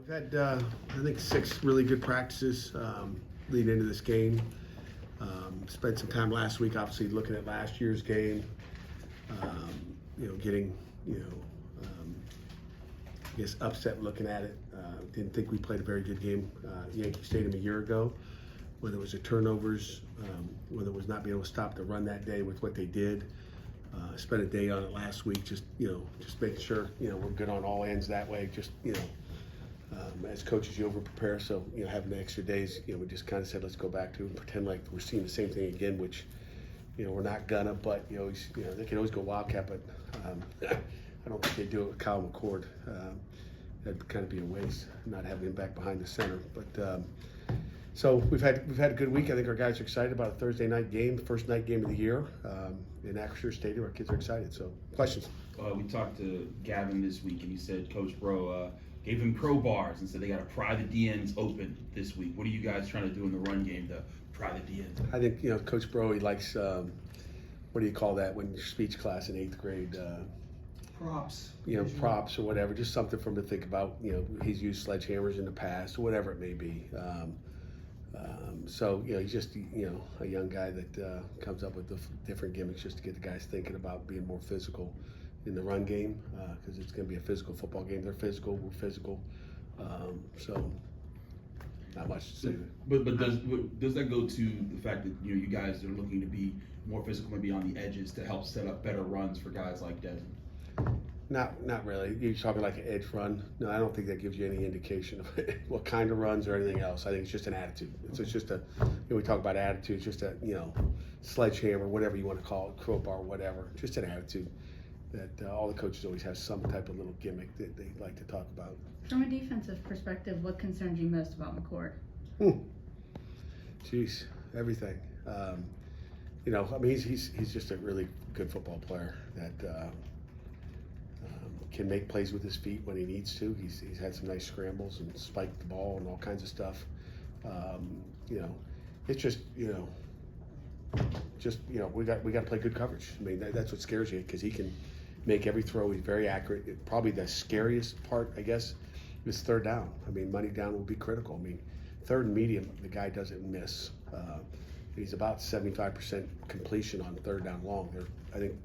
We've had, I think, 6 really good practices leading into this game. Spent some time last week, obviously, looking at last year's game. Getting, I guess, upset looking at it. Didn't think we played a very good game at Yankee Stadium a year ago. Whether it was the turnovers, whether it was not being able to stop the run that day with what they did. Spent a day on it last week, just making sure we're good on all ends that way. As coaches, you over prepare, so having the extra days, we just kind of said let's go back to it and pretend like we're seeing the same thing again, which we're not gonna. But they can always go Wildcat, but I don't think they do it with Kyle McCord. That'd kind of be a waste not having him back behind the center. But so we've had a good week. I think our guys are excited about a Thursday night game, first night game of the year in Acrisure Stadium. Our kids are excited. So questions? We talked to Gavin this week, and he said Coach Bro gave him crowbars and said they got to pry the DNs open this week. What are you guys trying to do in the run game to pry the DNs? I think Coach Bro, he likes what do you call that when your speech class in 8th grade? Props. Props or whatever. Just something for him to think about. He's used sledgehammers in the past, or whatever it may be. So he's just a young guy that comes up with the different gimmicks just to get the guys thinking about being more physical in the run game, because it's going to be a physical football game. They're physical, we're physical, so not much to say. But does that go to the fact that you guys are looking to be more physical, maybe on the edges, to help set up better runs for guys like Desmond? Not really. You're talking like an edge run. No, I don't think that gives you any indication of what kind of runs or anything else. I think it's just an attitude. It's just we talk about attitude. It's just a sledgehammer, whatever you want to call it, crowbar, whatever. Just an attitude that all the coaches always have some type of little gimmick that they like to talk about. From a defensive perspective, what concerns you most about McCord? Jeez, everything. He's just a really good football player that can make plays with his feet when he needs to. He's had some nice scrambles and spiked the ball and all kinds of stuff. It's just we got to play good coverage. I mean that's what scares you, because he can make every throw. He's very accurate. Probably the scariest part, I guess, is third down. I mean, money down will be critical. I mean, third and medium, the guy doesn't miss. He's about 75% completion on third down long. They're, I think,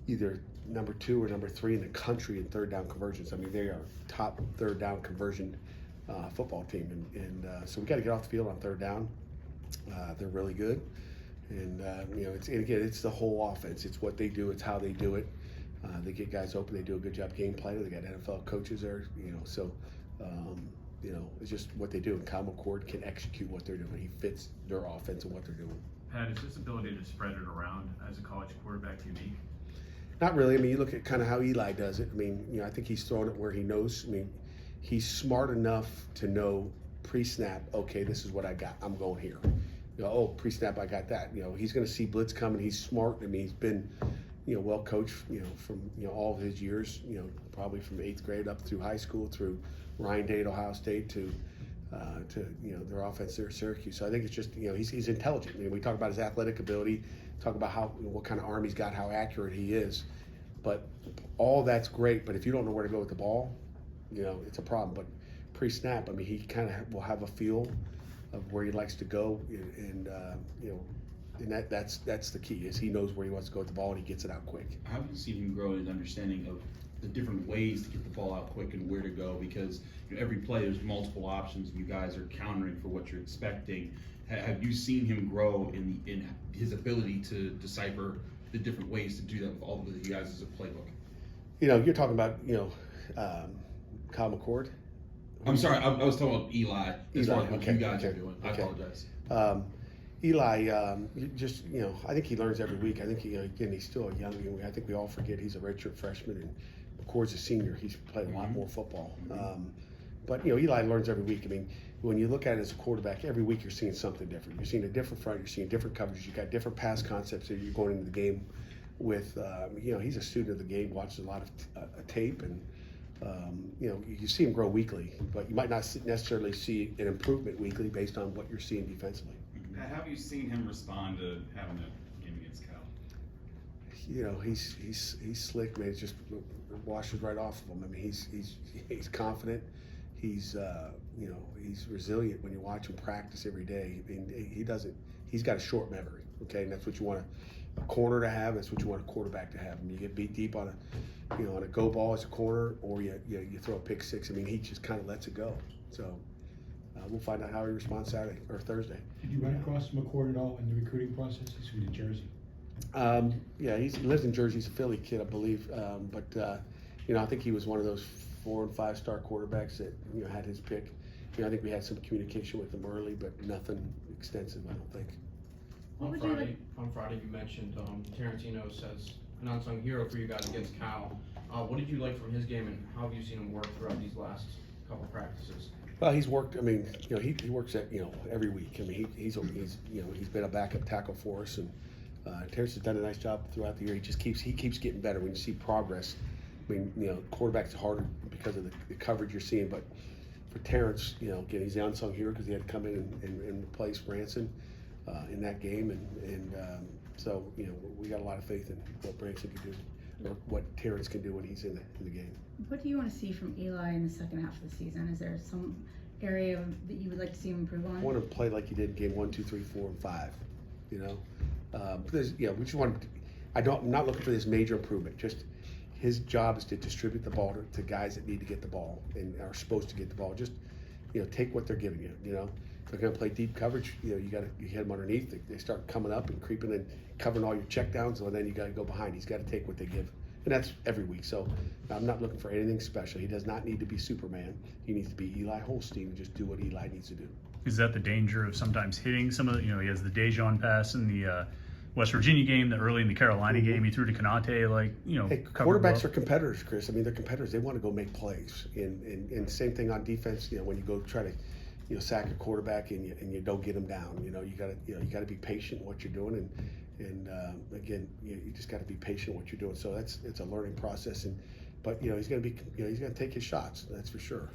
either number 2 or number 3 in the country in third down conversions. I mean, they are top third down conversion football team, and so we got to get off the field on third down. They're really good, and it's the whole offense. It's what they do. It's how they do it. They get guys open. They do a good job game planning. They got NFL coaches there. So it's just what they do. And Kyle McCord can execute what they're doing. He fits their offense and what they're doing. Pat, is this ability to spread it around as a college quarterback unique? Not really. I mean, you look at kind of how Eli does it. I mean, I think he's throwing it where he knows. I mean, he's smart enough to know pre-snap, okay, this is what I got. I'm going here. Pre-snap, I got that. He's going to see blitz coming. He's smart. I mean, he's been, well coached, from, all of his years, probably from 8th grade up through high school, through Ryan Day at Ohio State to their offense there at Syracuse. So I think it's just, he's intelligent. I mean, we talk about his athletic ability, talk about what kind of arm he's got, how accurate he is. But all that's great, but if you don't know where to go with the ball, it's a problem. But pre-snap, I mean, he kind of will have a feel of where he likes to go, and that's the key, is he knows where he wants to go with the ball and he gets it out quick. How have you seen him grow in understanding of the different ways to get the ball out quick and where to go? Because every play there's multiple options, and you guys are countering for what you're expecting. Have you seen him grow in his ability to decipher the different ways to do that with all of you guys as a playbook? You're talking about Kyle McCord. I'm sorry, I was talking about Eli. As far as what you guys are doing. I apologize. Eli, I think he learns every week. I think he's still a young. I think we all forget he's a redshirt freshman, and McCord's a senior. He's played a lot more football. But Eli learns every week. I mean, when you look at it as a quarterback, every week you're seeing something different. You're seeing a different front. You're seeing different coverages. You've got different pass concepts that you're going into the game with. He's a student of the game, watches a lot of tape, and you see him grow weekly. But you might not necessarily see an improvement weekly based on what you're seeing defensively. How have you seen him respond to having a game against Cal? He's slick, man. It just washes right off of him. I mean, he's confident. he's he's resilient when you watch him practice every day. I mean, he's got a short memory, okay, and that's what you want a corner to have. That's what you want a quarterback to have. I mean, you get beat deep on on a go ball as a corner, or you throw a pick six. I mean, he just kind of lets it go. So we'll find out how he responds Saturday or Thursday. Did you run across McCord at all in the recruiting process? He's from New Jersey. Yeah, he lives in Jersey. He's a Philly kid, I believe. But I think he was one of those 4- and 5-star quarterbacks that had his pick. I think we had some communication with him early, but nothing extensive, I don't think. What On would Friday, you mentioned Tarantino says an unsung hero for you guys against Cal. What did you like from his game, and how have you seen him work throughout these last couple practices? Well, he's worked. I mean, he works at every week. I mean, he's been a backup tackle for us, and Terrence has done a nice job throughout the year. He keeps getting better. When you see progress, I mean, quarterbacks are harder because of the coverage you're seeing. But for Terrence, again, he's the unsung hero because he had to come in and replace Branson in that game, and so we got a lot of faith in what Branson can do, or what Terrence can do when he's in the game. What do you want to see from Eli in the second half of the season? Is there some area that you would like to see him improve on? I want him to play like he did in game 1, 2, 3, 4, and 5. We just want him I'm not looking for this major improvement. Just his job is to distribute the ball to guys that need to get the ball and are supposed to get the ball. Just take what they're giving you. If they're going to play deep coverage, you hit them underneath. They start coming up and creeping and covering all your checkdowns, and then you got to go behind. He's got to take what they give. And that's every week. So I'm not looking for anything special. He does not need to be Superman. He needs to be Eli Holstein and just do what Eli needs to do. Is that the danger of sometimes hitting some of the, he has the Dejon pass in the West Virginia game, the early in the Carolina game, he threw to Kanate, Hey, quarterbacks are competitors, Chris. I mean, they're competitors. They want to go make plays. And same thing on defense, when you go try to, sack a quarterback and you don't get them down, you got to be patient in what you're doing. And again, you just got to be patient in what you're doing. So it's a learning process. But he's going to take his shots. That's for sure.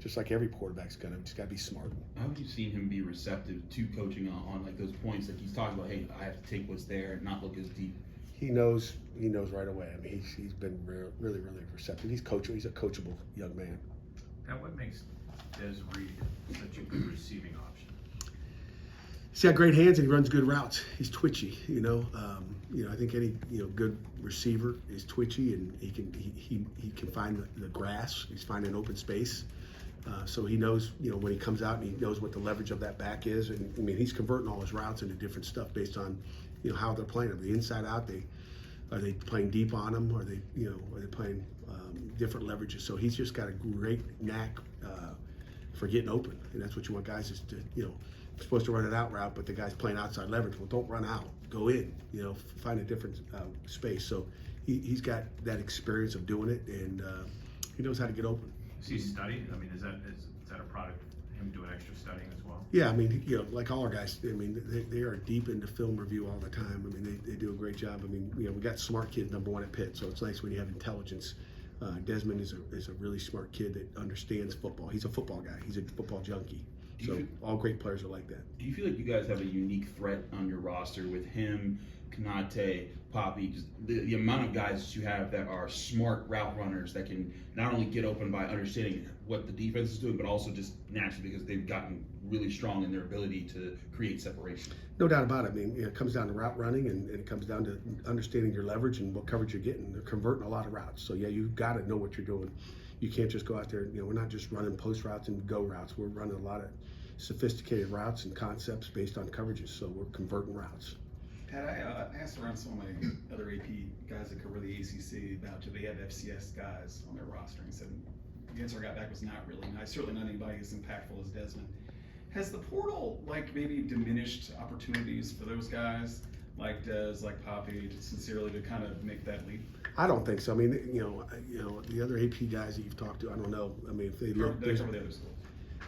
Just like every quarterback's just got to be smart. How have you seen him be receptive to coaching on like those points that he's talking about? Hey, I have to take what's there and not look as deep. He knows right away. I mean, he's been really receptive. He's a coachable young man. Now, what makes Des Reed such a good receiving option? He's got great hands and he runs good routes. He's twitchy. I think any good receiver is twitchy, and he can find the grass. He's finding open space. So he knows, when he comes out, and he knows what the leverage of that back is. And I mean, he's converting all his routes into different stuff based on, how they're playing them. The inside out, are they playing deep on them? Are they playing different leverages? So he's just got a great knack for getting open, and that's what you want guys is to, you're supposed to run an out route, but the guy's playing outside leverage. Well, don't run out. Go in. Find a different space. So he's got that experience of doing it, and he knows how to get open. Is he studied? I mean, is that a product of him doing extra studying as well? Yeah, I mean, like all our guys, I mean, they are deep into film review all the time. I mean, they do a great job. I mean, we got smart kids, #1 at Pitt, so it's nice when you have intelligence. Desmond is a really smart kid that understands football. He's a football guy. He's a football junkie. So all great players are like that. Do you feel like you guys have a unique threat on your roster with him, Kanate, Poppy, just the amount of guys that you have that are smart route runners that can not only get open by understanding what the defense is doing, but also just naturally because they've gotten really strong in their ability to create separation? No doubt about it. I mean, it comes down to route running, and it comes down to understanding your leverage and what coverage you're getting. They're converting a lot of routes. So, yeah, you've got to know what you're doing. You can't just go out there. We're not just running post routes and go routes. We're running a lot of sophisticated routes and concepts based on coverages. So we're converting routes. Pat, I asked around some of my other AP guys that cover the ACC about do they have FCS guys on their roster, and said the answer I got back was not really. Certainly not anybody as impactful as Desmond. Has the portal maybe diminished opportunities for those guys like Des, like Poppy, sincerely to kind of make that leap? I don't think so. I mean, the other AP guys that you've talked to, I don't know. I mean, if they look, They cover the other schools.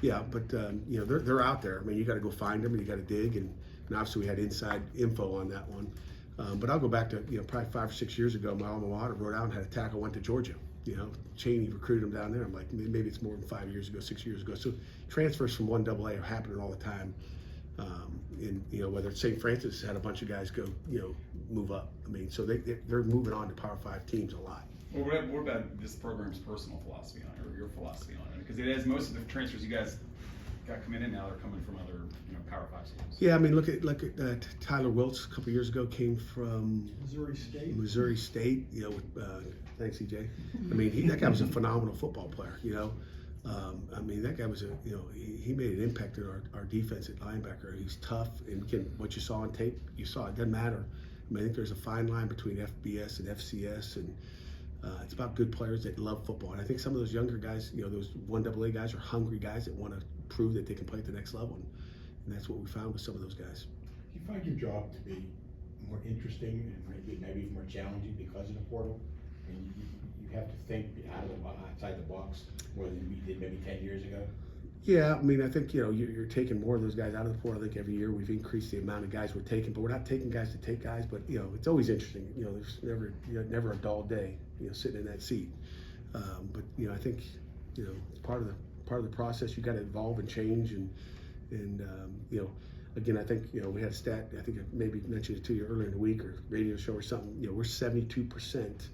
yeah, but they're out there. I mean, you got to go find them, and you got to dig, and obviously we had inside info on that one. But I'll go back to probably 5 or 6 years ago. My alma mater wrote out and had a tackle, went to Georgia. Cheney recruited him down there. I'm like, maybe it's more than 5 years ago, 6 years ago. So transfers from 1AA are happening all the time. Whether it's St. Francis had a bunch of guys go, move up. I mean, so they're moving on to Power 5 teams a lot. Well, what about this program's personal philosophy on it, or your philosophy on it? Because it has most of the transfers you guys got coming in now are coming from other, Power 5 schools. Yeah, I mean, look at Tyler Wiltz a couple years ago came from Missouri State. Thanks, EJ. I mean, that guy was a phenomenal football player. I mean, that guy was he made an impact in our defense at linebacker. He's tough, and what you saw on tape, you saw it. Doesn't matter. I mean, I think there's a fine line between FBS and FCS, and it's about good players that love football. And I think some of those younger guys, those 1AA guys, are hungry guys that want to prove that they can play at the next level. And that's what we found with some of those guys. Do you find your job to be more interesting and maybe more challenging because of the portal? And you have to think outside the box more than we did maybe 10 years ago? Yeah, I mean, I think, you're taking more of those guys out of the portal. I think every year we've increased the amount of guys we're taking, but we're not taking guys to take guys, but, it's always interesting. There's never a dull day, sitting in that seat. But, I think, it's part of the process. You got to evolve and change and again, I think, we had a stat, I think I maybe mentioned it to you earlier in the week or radio show or something, we're 72%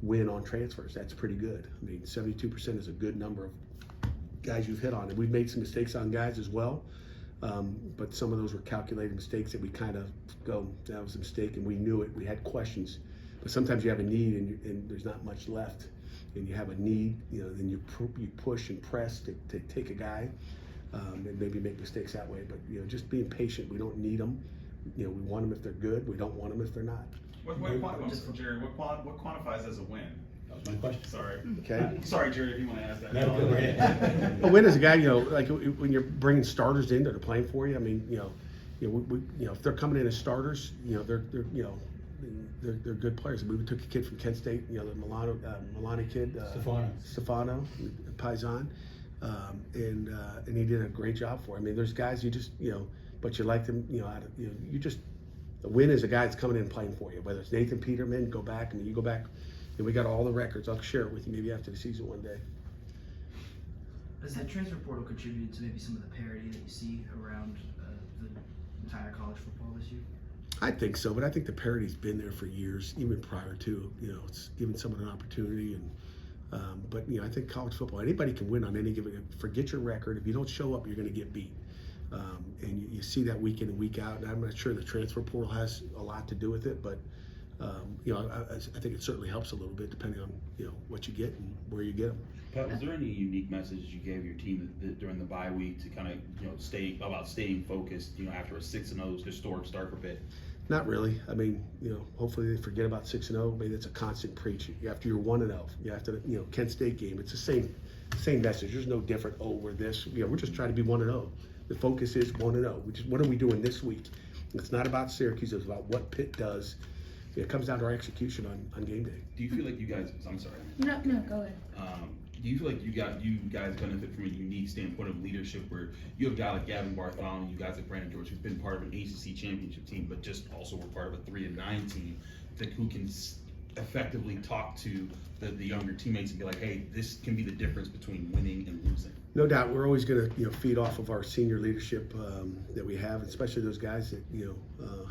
win on transfers. That's pretty good. I mean, 72% is a good number of guys you've hit on. And we've made some mistakes on guys as well, but some of those were calculated mistakes that we kind of go, that was a mistake, and we knew it. We had questions. But sometimes you have a need and there's not much left, and you have a need, then you push and press to take a guy. And maybe make mistakes that way, but just being patient. We don't need them. We want them if they're good. We don't want them if they're not. Jerry, what quantifies as a win? That was my question. Sorry. Okay. Sorry, Jerry, if you want to ask that. No, go ahead. A win is a guy, like when you're bringing starters in that are playing for you. I mean, if they're coming in as starters, they're good players. We took a kid from Kent State, the Milani kid, Stefano, Paisan. And he did a great job for him. I mean, there's guys you just, but you like them, a win is a guy that's coming in and playing for you. Whether it's Nathan Peterman, go back. I mean, you go back, and we got all the records. I'll share it with you maybe after the season one day. Has that transfer portal contributed to maybe some of the parity that you see around the entire college football this year? I think so, but I think the parity's been there for years, even prior to, it's given someone an opportunity. And but I think college football, anybody can win on any given. Forget your record. If you don't show up, you're going to get beat. And you see that week in and week out. And I'm not sure the transfer portal has a lot to do with it, but I think it certainly helps a little bit depending on what you get and where you get them. Pat, was there any unique messages you gave your team during the bye week to kind of staying focused after a 6-0 historic start for Pitt? Not really. I mean, hopefully they forget about 6-0. Maybe that's a constant preach. After you're 1-0, you have to, Kent State game. It's the same message. There's no different. Oh, we're this. We're just trying to be 1-0. The focus is 1-0. What are we doing this week? It's not about Syracuse. It's about what Pitt does. It comes down to our execution on game day. Do you feel like you guys? I'm sorry. No, go ahead. Do you feel like you guys benefit from a unique standpoint of leadership where you have a guy like Gavin Bartholomew, you guys like Brandon George, who've been part of an ACC championship team, but just also were part of a 3-9 team, who can effectively talk to the younger teammates and be like, hey, this can be the difference between winning and losing? No doubt, we're always going to feed off of our senior leadership that we have, especially those guys that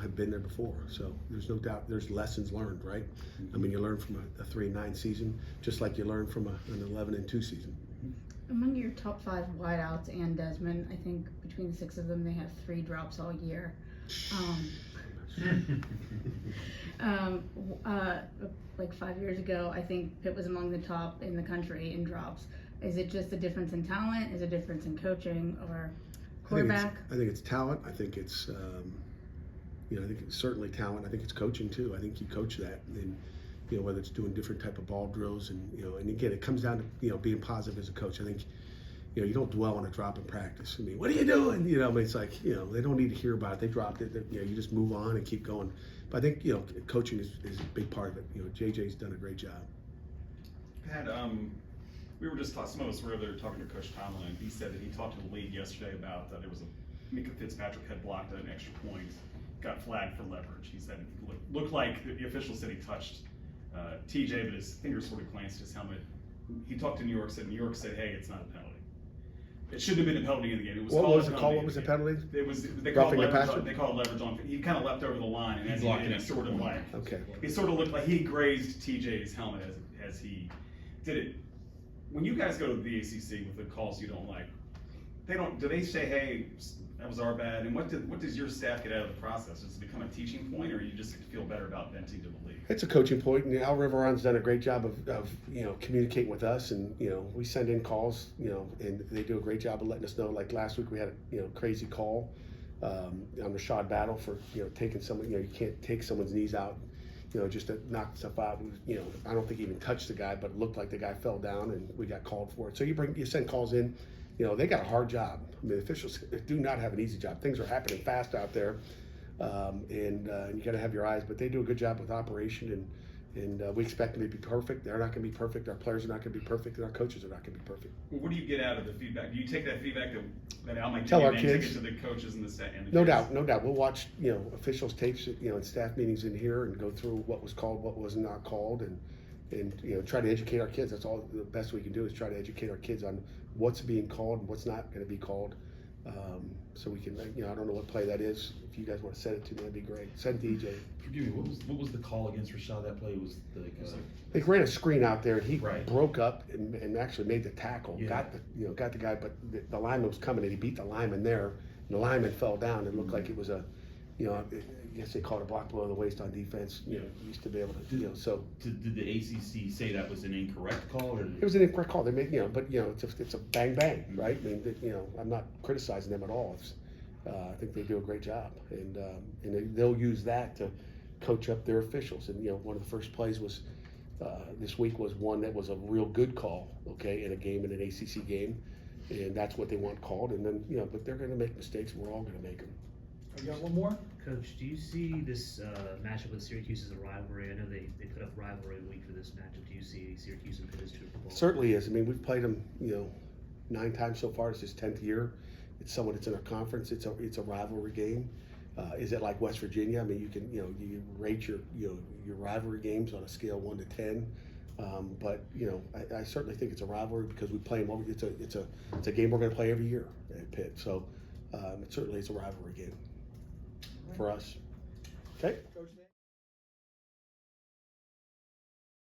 have been there before. So there's no doubt there's lessons learned, right? I mean, you learn from a 3-9 season, just like you learn from an 11-2 season. Among your top 5 wideouts and Desmond, I think between the 6 of them, they have 3 drops all year. Like 5 years ago, I think Pitt was among the top in the country in drops. Is it just a difference in talent? Is it a difference in coaching or quarterback? I think it's talent. I think it's, I think it's certainly talent. I think it's coaching too. I think you coach that, and whether it's doing different type of ball drills, and and again, it comes down to being positive as a coach. I think you don't dwell on a drop in practice. I mean, what are you doing? I mean, it's like they don't need to hear about it. They dropped it. You just move on and keep going. But I think coaching is a big part of it. JJ's done a great job. Pat, we were just talking, some of us were over there talking to Coach Tomlin, and he said that he talked to the league yesterday about there was Mika Fitzpatrick had blocked an extra point, got flagged for leverage. He said it looked like the official said he touched TJ, but his fingers sort of glanced his helmet. He talked to New York said, hey, it's not a penalty. It shouldn't have been a penalty in the game. It was what called was the call? What was the penalty? They called leverage on. He kind of leapt over the line, and as he did, it sort of like okay. It sort of looked like he grazed TJ's helmet as he did it. When you guys go to the ACC with the calls you don't like, do they say, hey, that was our bad? And what does your staff get out of the process? Does it become a teaching point, or you just feel better about venting to the league? It's a coaching point, and Al Riveron's done a great job of communicating with us, and we send in calls, and they do a great job of letting us know. Like last week, we had a crazy call on the shot battle for taking someone. You can't take someone's knees out, just to knock stuff out. I don't think he even touched the guy, but it looked like the guy fell down, and we got called for it. So you send calls in. They got a hard job. I mean, officials do not have an easy job. Things are happening fast out there, and you got to have your eyes. But they do a good job with operation, and we expect them to be perfect. They're not going to be perfect. Our players are not going to be perfect, and our coaches are not going to be perfect. Well, what do you get out of the feedback? Do you take that feedback that Al might Tell give our you and then kids. take it to the coaches and the staff? No doubt. We'll watch officials tapes, and staff meetings in here, and go through what was called, what was not called, and try to educate our kids. That's all the best we can do is try to educate our kids on what's being called and what's not going to be called. So we can, I don't know what play that is. If you guys want to send it to me, that'd be great. Send it to EJ. Forgive me, what was the call against Rashad? That play was They ran a screen out there, and he Right. broke up and actually made the tackle. Yeah. Got the guy, but the lineman was coming, and he beat the lineman there. And the lineman fell down. It looked like it was a, I guess they called a block below the waist on defense. Used to be able to, so. Did the ACC say that was an incorrect call, or It was an incorrect call. They made, but it's a bang bang, right? I mean, I'm not criticizing them at all. I think they do a great job, and they'll use that to coach up their officials. And one of the first plays was this week was one that was a real good call, in a game, in an ACC game, and that's what they want called. And then but they're going to make mistakes. We're all going to make them. You got one more? Coach, do you see this matchup with Syracuse as a rivalry? I know they put up rivalry week for this matchup. Do you see Syracuse and Pitt as true football? Certainly is. I mean, we've played them, 9 times so far. It's his 10th year. It's someone that's in our conference. It's a rivalry game. Is it like West Virginia? I mean, you can you rate your rivalry games on a scale 1 to 10. But I certainly think it's a rivalry because we play them. It's a game we're going to play every year at Pitt. So it certainly is a rivalry game for us. Okay. Coach,